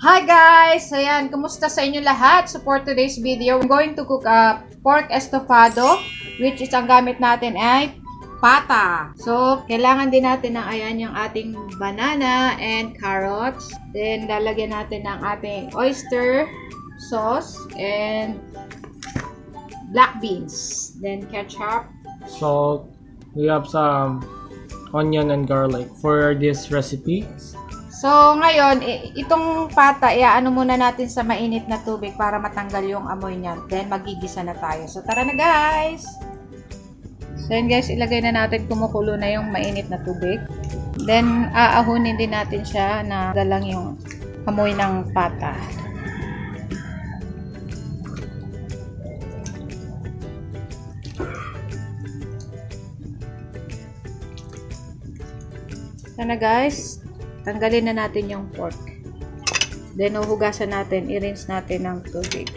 Hi guys! Ayan, kumusta sa inyo lahat? So for today's video, I'm going to cook a pork estofado, which is ang gamit natin ay pata. So, kailangan din natin ng ayan yung ating banana and carrots. Then, lalagyan natin ng ating oyster sauce and black beans. Then, ketchup. Salt. We have some onion and garlic for this recipe. So, ngayon, itong pata, iaano muna natin sa mainit na tubig para matanggal yung amoy niya. Then, magigisa na tayo. So, tara na guys! So, yun guys, ilagay na natin kumukulo na yung mainit na tubig. Then, aahunin din natin siya na galang yung amoy ng pata. Sana guys, tanggalin na natin yung pork. Then, uhugasan natin, i-rinse natin ng tubig.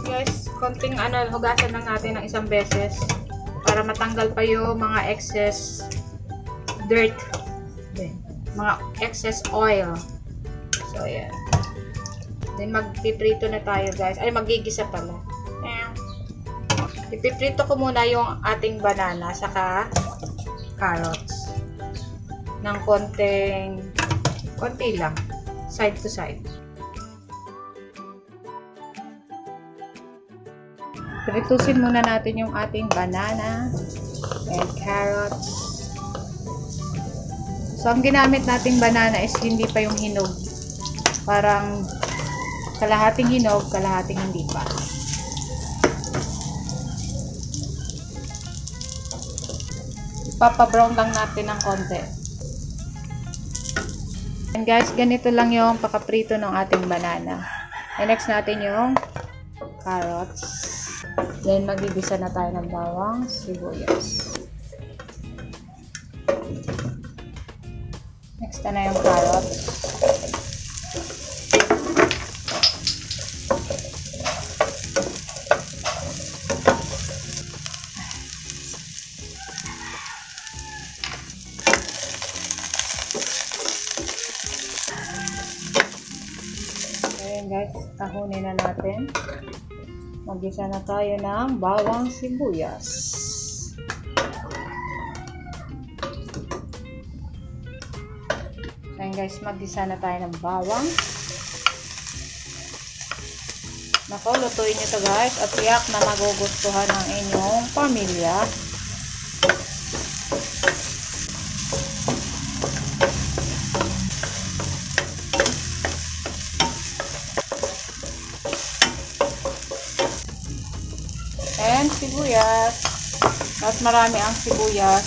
Guys, konting hugasan lang natin ng isang beses para matanggal pa yung mga excess dirt. Mga excess oil. So, ayan. Then, magpiprito na tayo, guys. Ay, magigisa pala. Ipiprito ko muna yung ating banana saka carrots. Ng konti lang. Side to side. Pritusin muna natin yung ating banana and carrots. So, ang ginamit nating banana is hindi pa yung hinog. Parang kalahating hinog, kalahating hindi pa. Ipapa-brown lang natin ng konti. And guys, ganito lang yung pakaprito ng ating banana. And next natin yung carrots. Then, magigisa na tayo ng bawang sibuyas. Next na yung carrots. Ayan guys, tahunin na natin. Magisa na tayo ng bawang sibuyas. Ayan guys, magisa na tayo ng bawang. Nako, lutuin nyo to guys at tiyak na magugustuhan ng inyong pamilya. And sibuyas. Mas marami ang sibuyas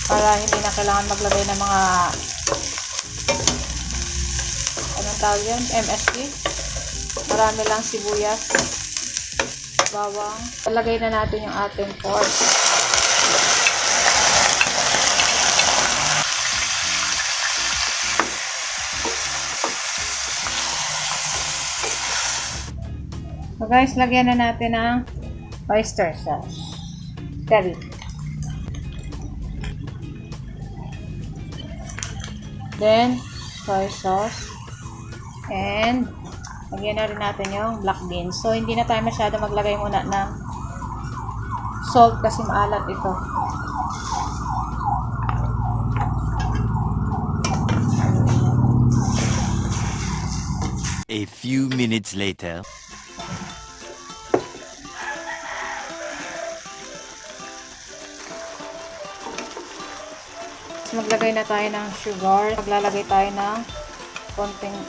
para hindi na kailangan maglagay ng mga anong tawag yan? MSG. Marami lang sibuyas, bawang. Ilagay na natin yung ating pork. So guys, lagyan na natin ng oyster sauce. Curry. Then, soy sauce. And, lagyan na rin natin yung black beans. So, hindi na tayo masyado maglagay muna ng salt kasi maalat ito. A few minutes later. Maglagay na tayo ng sugar. Maglalagay tayo ng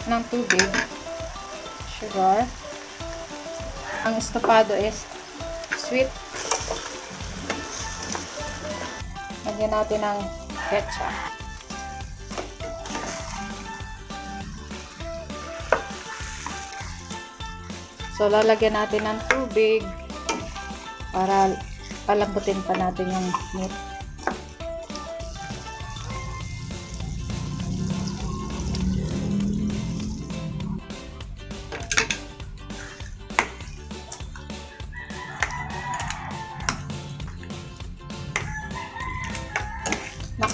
ng tubig. Sugar. Ang estofado is sweet. Lagyan natin ng ketchup. So, lalagyan natin ng tubig para palambutin pa natin yung meat.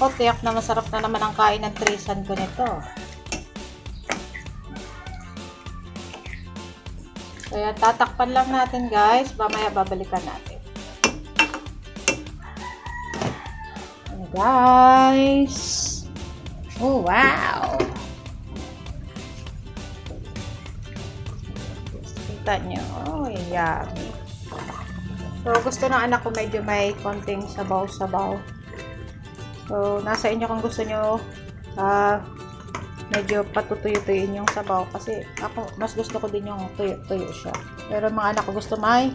Ako, tiyak na masarap na naman ang kain ng trisan ko nito. Kaya tatakpan lang natin guys. Mamaya babalikan natin. Ayan guys. Oh, wow! Kita nyo. Oh, yummy. So, gusto ng anak ko medyo may konting sabaw-sabaw. So, nasa inyo kung gusto nyo medyo patutuyo-tuyuin yung sabaw. Kasi ako, mas gusto ko din yung tuyo-tuyo siya. Pero mga anak ko gusto may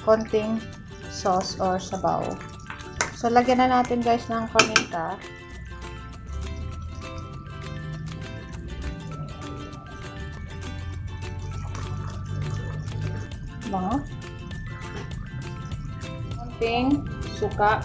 konting sauce or sabaw. So, lagyan na natin guys ng paminta. Bango. Konting suka.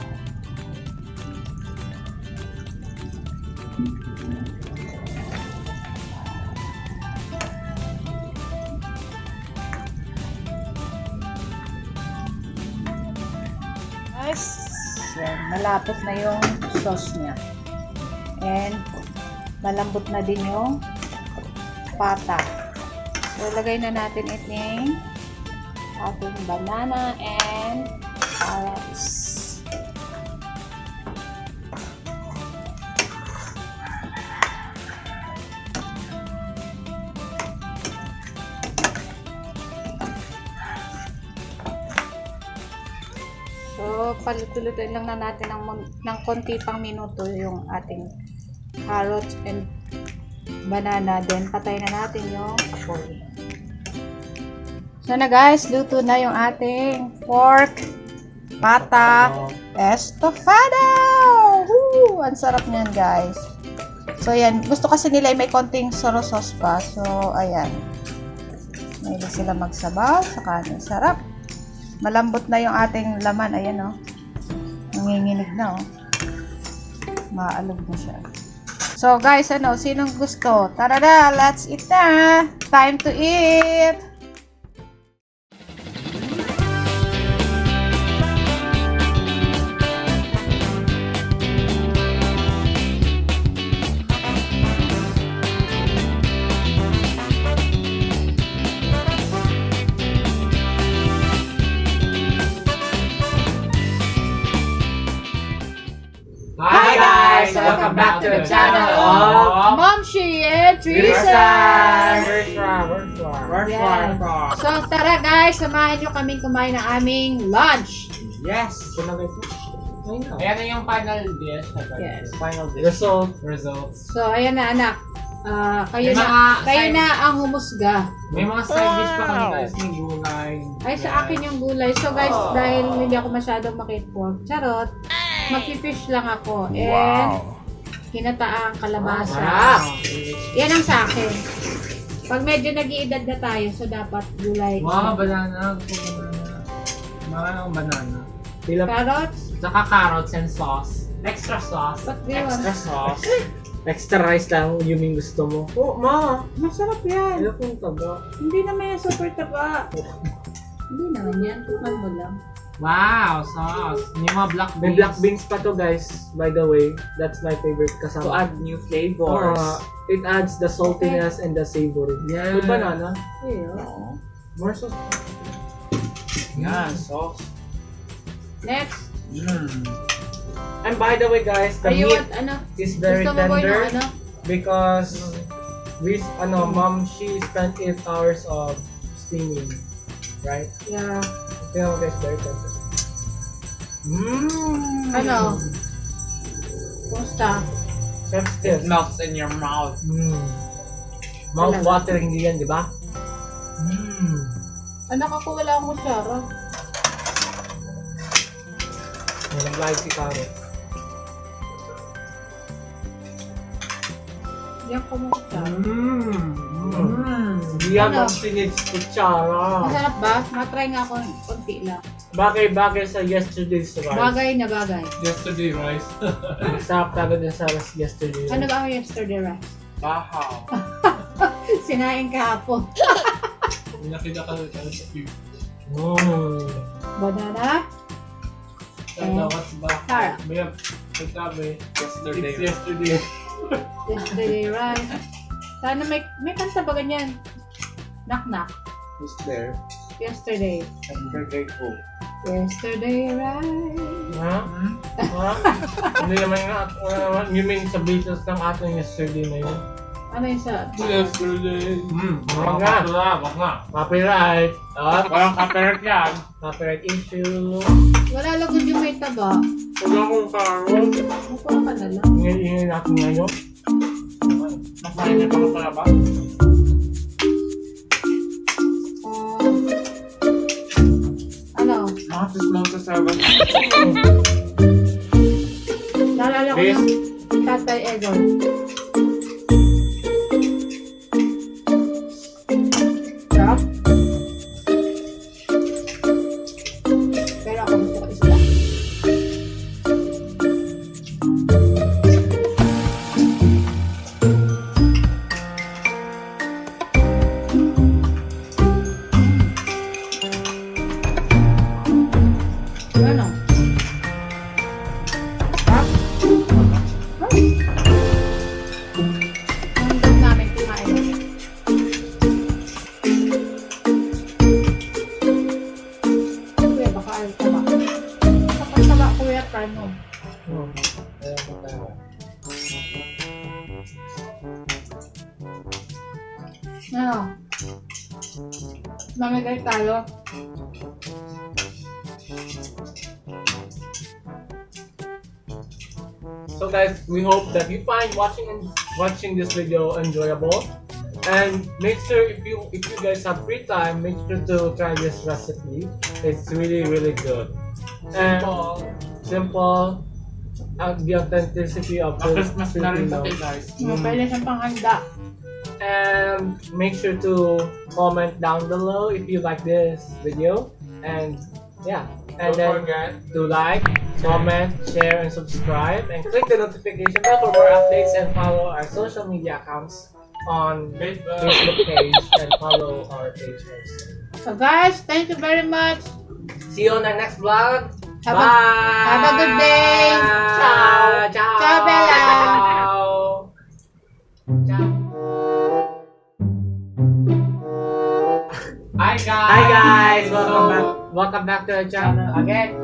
Guys, yan, malapot na yung sauce niya. And malambot na din yung pata. So, lagay na natin iting ating banana and carrots. So, paluto-lutuin lang na natin ng konti pang minuto yung ating carrots and banana. Then, patay na natin yung apoy. So na guys, luto na yung ating pork pata estofado. Woo! Ang sarap niyan guys. So yan, gusto kasi nila may konting soy sauce pa. So ayan. Mahilig sila magsabaw sa kanin. Sarap. Malambot na yung ating laman. Ayan oh. Nanginginig na oh. Maalog na siya. So guys, ano, sinong gusto? Tara na, let's eat na. Time to eat. Hi guys! Welcome back to the channel of Momshie and Diane. So tara guys, samahan nyo kaming kumain ng aming lunch. Yes! Ayan na yung final dish. Yes. Final dish. Results. So ayan na anak. Kayo na ang humusga. May mga side dish pa kami guys. May gulay. Ay, sa akin yung gulay. So guys, dahil hindi ako masyadong makit-pork, charot, mag-fish lang ako. And kinataang kalabasa. Yan ang sa akin. Pag medyo nag-iedad na tayo, so dapat gulay. Wow, banana. Mga banana. Carrots. Saka carrots and sauce. Extra sauce. Ba't di Extra yun? sauce. Extra rice lang yung gusto mo. Oh, ma! Masarap yan. Ano kung taba? Hindi naman yan super taba. Hindi naman yan. Tukan mo lang. Wow, sauce. May mga black beans. May black beans pa to guys, by the way. That's my favorite kasama. To add new flavors. It adds the saltiness and the savory. Yeah. With banana. Ew. More sauce. Yan, sauce. Next. And by the way guys, the Are you meat want, ano? is very Gusto mo ba tender yung ano? because mom, she spent 8 hours of steaming. Right? Yeah. You know guys, very tender. Ano? Kumusta? Chef's It kiss. melts in your mouth. Mouth watering din yan, di ba? Anak ako, wala akong kutsara. Nag-live si Karo. Hindi ako mo kutsara. Hindi yan Ano? ang sinits kutsara. Masarap ba? Matry nga ako konti lang. Bagay-bagay sa yesterday's rice. Bagay na bagay. Yesterday rice. Sarap talaga din sa yesterday. Ano ba ang yesterday rice? Bahaw. Sinaing kahapon. Nakita ka sa view. Banana. What's back? Carrot. We have Sabi, Yesterday. it's yesterday. Yesterday rice. Sana may kanta ba ganyan? Knock knock. Who's there? Yesterday. Yesterday ko. Yesterday rice. Ha? Ha? Hindi naman nga. Wala naman. You mean sa basis ng ating yesterday na yun? Ano yung sa... Yesterday. Wag nga. Copyright. Walang copyright yan. Copyright issue. Wala lagod yung may taba. Wala akong karo. Mukha ka na lang. Ingay natin ngayon. Makain niya pa ka pala ba? Ano? Makatis lang sa 7. Naalala ko Yes. ng Tatay Egon. Sarap. Pero ako gusto ko isda. Ano? Sarap. Ang dami namin kumain. Kuya, baka ayaw taba. Kapag taba, kuya, try mo. Ano? Mamigay tayo. So guys, we hope that you find watching this video enjoyable. And make sure if you guys have free time, make sure to try this recipe. It's really good. And simple. The authenticity of Christmas na rin Filipino. pati guys. Pwede siyang panghanda. And make sure to comment down below if you like this video. And yeah, and Don't then forget. to like, comment, share, and subscribe, and click the notification bell for more updates, and follow our social media accounts on Facebook page and follow our page also. So guys, thank you very much. See you on our next vlog. Have a- Bye. have a good day. Ciao. Ciao. Ciao, Bella. Ciao. Hi guys! Hi guys, welcome back to our channel again.